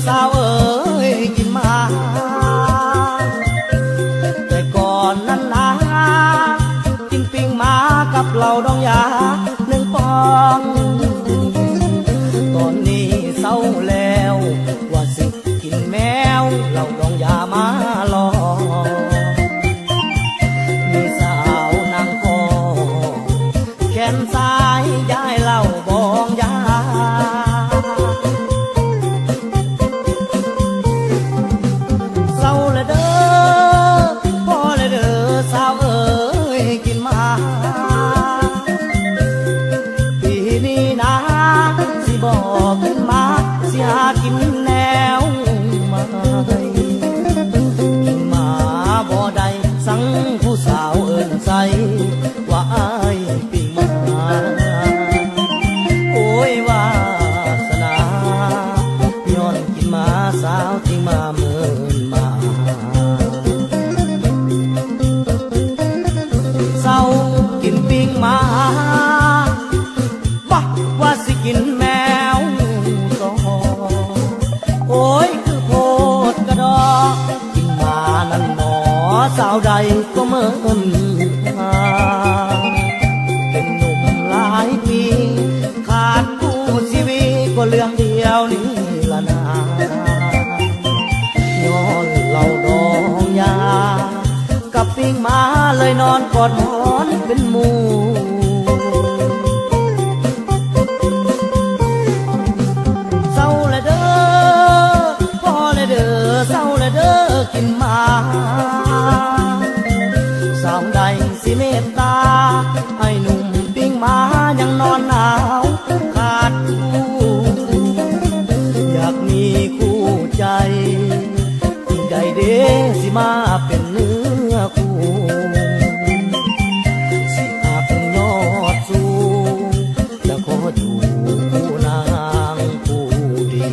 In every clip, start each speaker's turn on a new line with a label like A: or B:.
A: สาวเอ๋ยกินมาแต่ก่อนนั้นนะกินปิ้งมากับเหล้าดองยาหนึ่งปองตอนนี้เศร้าแล้วว่าสิกินแมวเหล้าดองยามาลอมีสาวนางคอแขนซ้ายย้ายเหล้าบองยาสาวเอ๋ยกินมาปีนี้นะสิบอกขึ้นมาสิหากินแนวมากินมาบ่ได้สั่งผู้สาวเอิ้นใส่ว่าอ้ายปีมาโอ้ยวาสนาย้อนกินมาสาวที่มาเมินมากินปิ้งมาบอกว่าสิกินแมวต่อโอ้ยคือโพดกระดอกินมานั่นหนอสาวใดก็เมินมาเป็นหนุ่มหลายปีขาดคู่ชีวิตก็เรื่องเดียวนี่ละนาย้อนเหล้าดองยากับปิ้งมาเลยนอนกอดหมอนเป็นหมู่เศร้าเลยเด้อพอเลยเด้อเศร้าเลยเด้อกินมาสาวใดสิเมตตาไอ้หนุ่มปิ้งมายังนอนหนาวขาดคู่อยากมีคู่ใจที่ใดเด้สิมาเป็นเนื้อคู่สิอาบยอดสูงจะขออยู่คู่นางผู้ดี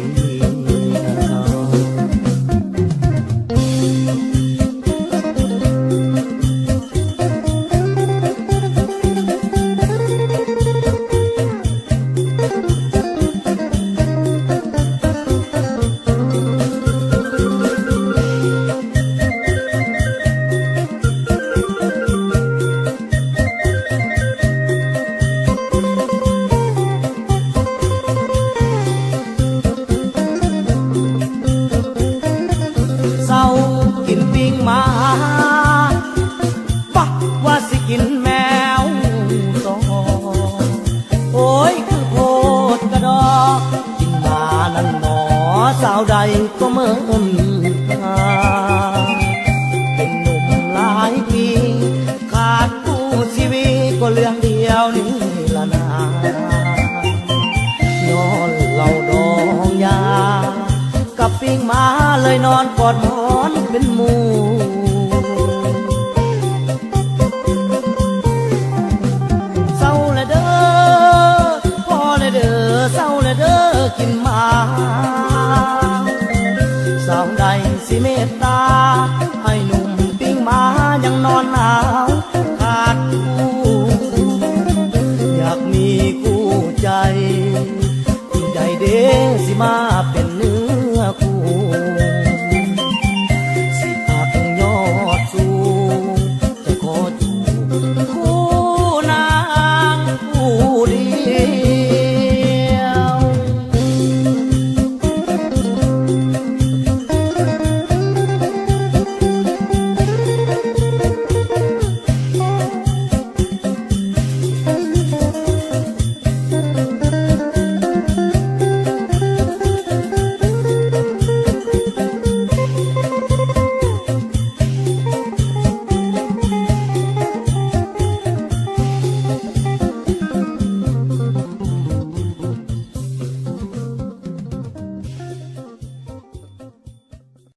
A: กินปิ้งมาบอกว่าสิกินแมวต่อโอ้ยคือโพดกระดอกินมานั่นหนอสาวใดก็เมินมาเป็นหนุ่มหลายปีขาดคู่ชีวิตก็เรื่องเดียวนี่ละนาย้อนเหล้าดองยากับปิ้งมาเลยนอนกอดหมอนเป็นหมู่เศร้าเลยเด้อพอเลยเด้อเศร้าเลยเด้อกินมาสาวใดสิเมตตา